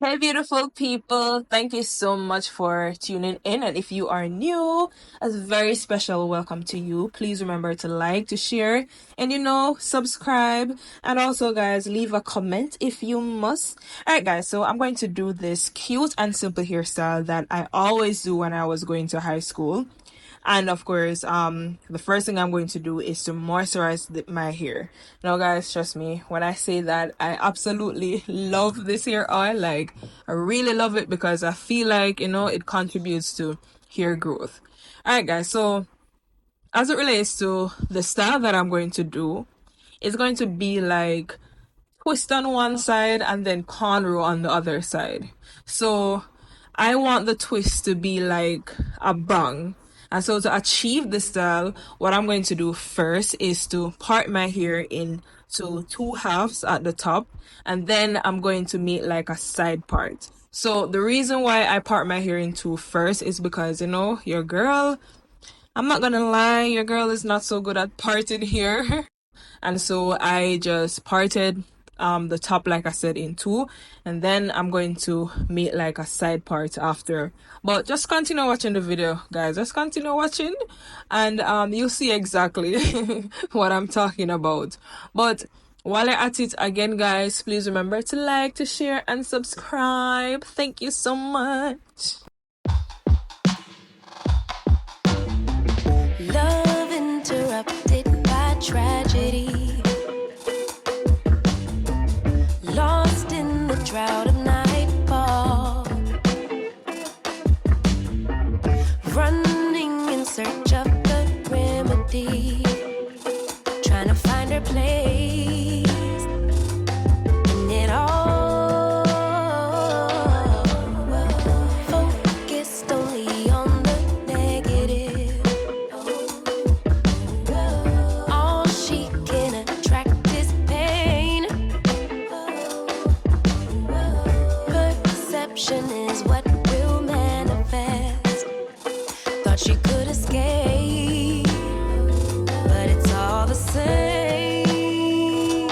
Hey, beautiful people. Thank you so much for tuning in. And if you are new, a very special welcome to you. Please remember to like, to share, and subscribe. And also, guys, leave a comment if you must. All right, guys. So I'm going to do this cute and simple hairstyle that I always do when I was going to high school. And of course, the first thing I'm going to do is to moisturize my hair. Now, guys, trust me, when I say that I absolutely love this hair oil, like I really love it because I feel like, it contributes to hair growth. All right, guys, so as it relates to the style that I'm going to do, it's going to be like twist on one side and then cornrow on the other side. So I want the twist to be like a bang. And so to achieve the style, what I'm going to do first is to part my hair into two halves at the top, and then I'm going to make like a side part. So the reason why I part my hair in two first is because, your girl, I'm not gonna lie, your girl is not so good at parted hair. And so I just parted the top, like I said, in two, and then I'm going to make like a side part after. But just continue watching the video, guys. Just continue watching, and you'll see exactly what I'm talking about. But while you're at it again, guys, please remember to like, to share, and subscribe. Thank you so much. Love interrupted by tragedy, lost in the drought of nightfall, running in search of the remedy, trying to find her place in it all, focused only on the negative. All she can attract is pain. Perception is what will manifest. Thought she could escape, but it's all the same.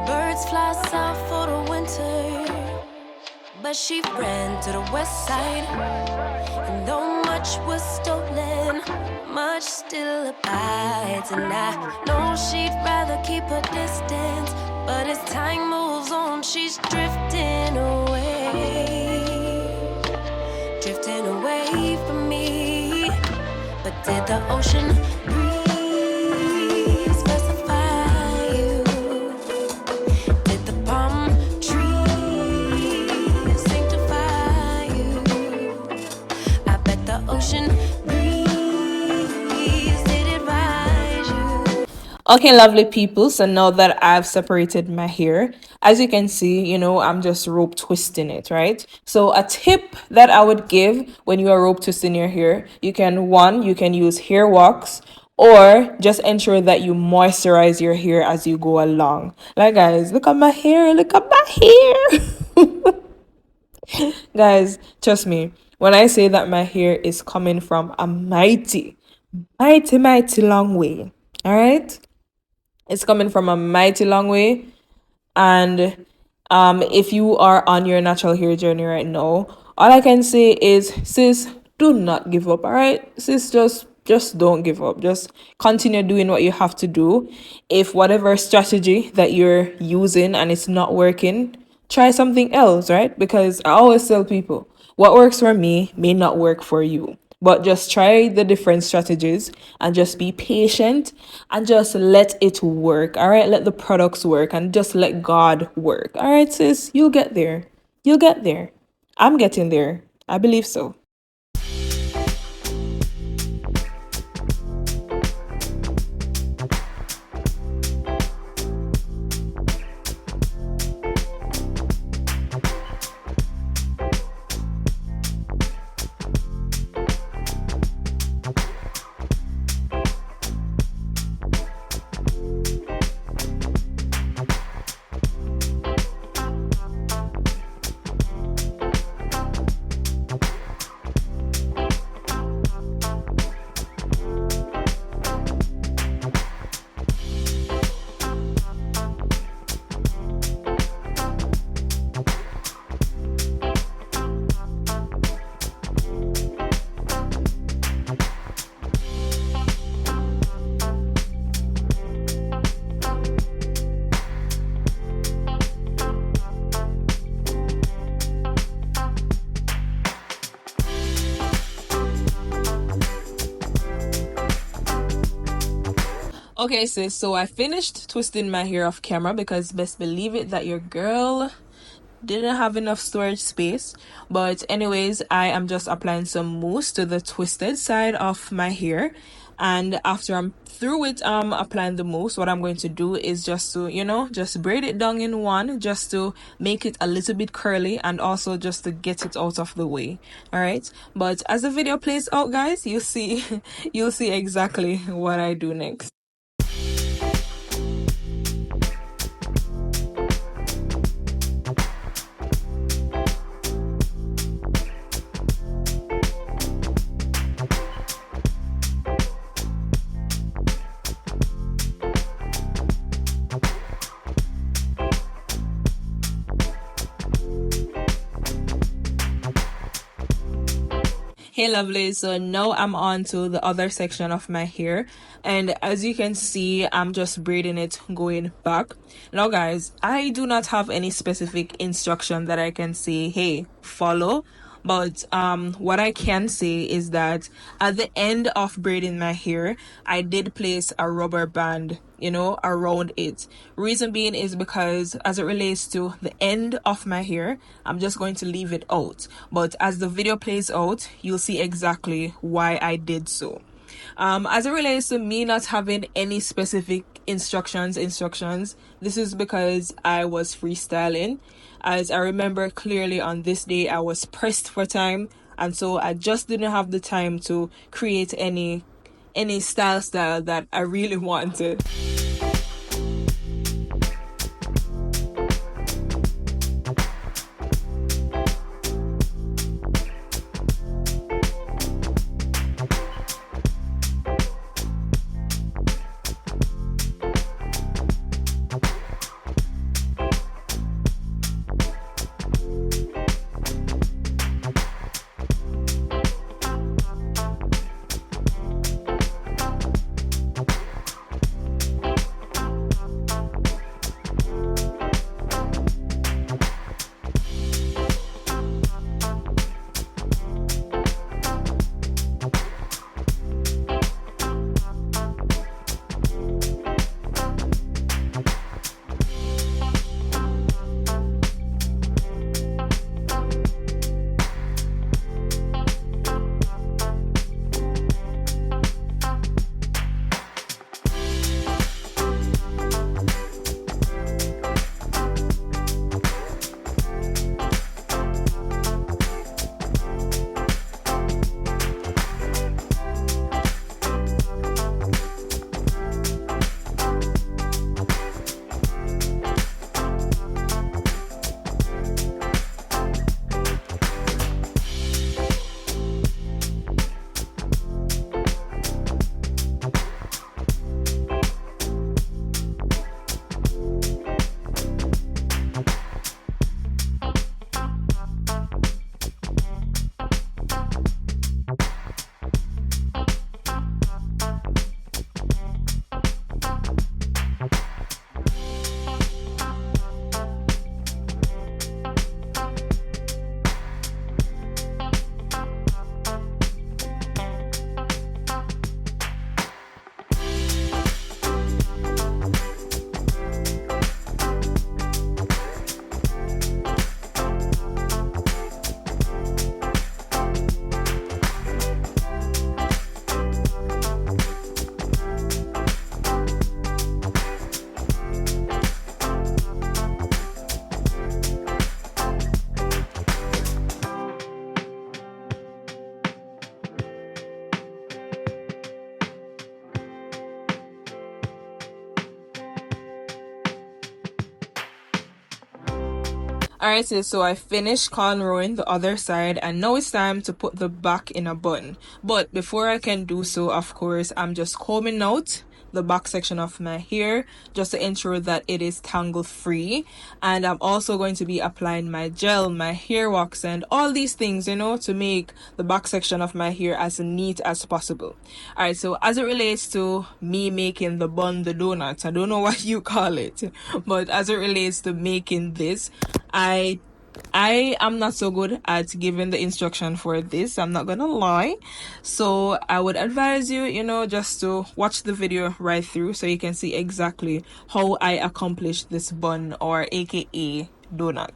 Birds fly south for the winter, but she ran to the west side. And though much was stolen, much still abides. And I know she'd rather keep her distance, but as time moves on, she's drifting away from me. But did the ocean breeze specify you? Did the palm trees sanctify you? I bet the ocean breeze did advise you. Okay, lovely people. So now that I've separated my hair, as you can see, I'm just rope twisting it, right? So a tip that I would give when you are rope twisting your hair, you can use hair wax, or just ensure that you moisturize your hair as you go along. Like, guys, look at my hair, look at my hair. Guys, trust me, when I say that my hair is coming from a mighty, mighty, mighty long way, all right? It's coming from a mighty long way. And if you are on your natural hair journey right now, all I can say is, sis, do not give up, all right? Sis, just don't give up. Just continue doing what you have to do. If whatever strategy that you're using and it's not working, try something else, right? Because I always tell people, what works for me may not work for you. But just try the different strategies and just be patient and just let it work. All right. Let the products work and just let God work. All right, sis. You'll get there. You'll get there. I'm getting there. I believe so. Okay, sis, so I finished twisting my hair off camera because best believe it that your girl didn't have enough storage space. But anyways, I am just applying some mousse to the twisted side of my hair. And after I'm through with applying the mousse, what I'm going to do is just to, just braid it down in one, just to make it a little bit curly and also just to get it out of the way. All right. But as the video plays out, guys, you'll see you'll see exactly what I do next. Hey lovelies, so now I'm on to the other section of my hair, and as you can see, I'm just braiding it going back. Now guys, I do not have any specific instruction that I can say, hey, follow. But what I can say is that at the end of braiding my hair, I did place a rubber band, around it. Reason being is because as it relates to the end of my hair, I'm just going to leave it out. But as the video plays out, you'll see exactly why I did so. As it relates to me not having any specific instructions, this is because I was freestyling. As I remember clearly, on this day I was pressed for time, and so I just didn't have the time to create any style that I really wanted. Alright, so I finished cornrowing the other side, and now it's time to put the back in a bun. But before I can do so, of course, I'm just combing out the back section of my hair just to ensure that it is tangle free. And I'm also going to be applying my gel, my hair wax, and all these things, to make the back section of my hair as neat as possible. Alright, so as it relates to me making the bun, the donut, I don't know what you call it, but as it relates to making this, I I am not so good at giving the instruction for this, I'm not gonna lie. So I would advise you, just to watch the video right through so you can see exactly how I accomplish this bun, or aka donut.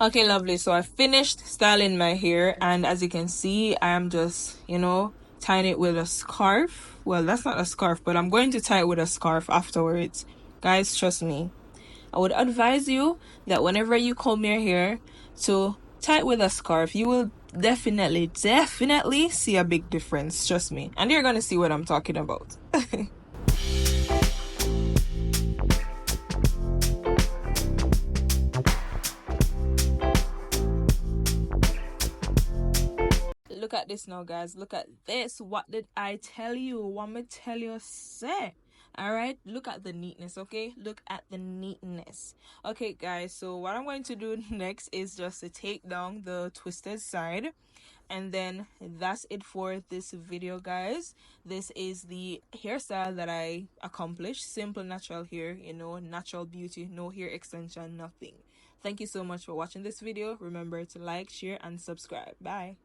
Okay, lovely. So I finished styling my hair, and as you can see, I am just, tying it with a scarf. Well, that's not a scarf, but I'm going to tie it with a scarf afterwards. Guys, trust me. I would advise you that whenever you comb your hair, to tie it with a scarf. You will definitely see a big difference. Trust me. And you're gonna see what I'm talking about. Look at this now, guys. Look at this. What did I tell you? What me tell you, say? All right, look at the neatness, okay? Look at the neatness. Okay, guys, so what I'm going to do next is just to take down the twisted side. And then that's it for this video, guys. This is the hairstyle that I accomplished. Simple, natural hair, you know, natural beauty, no hair extension, nothing. Thank you so much for watching this video. Remember to like, share, and subscribe. Bye.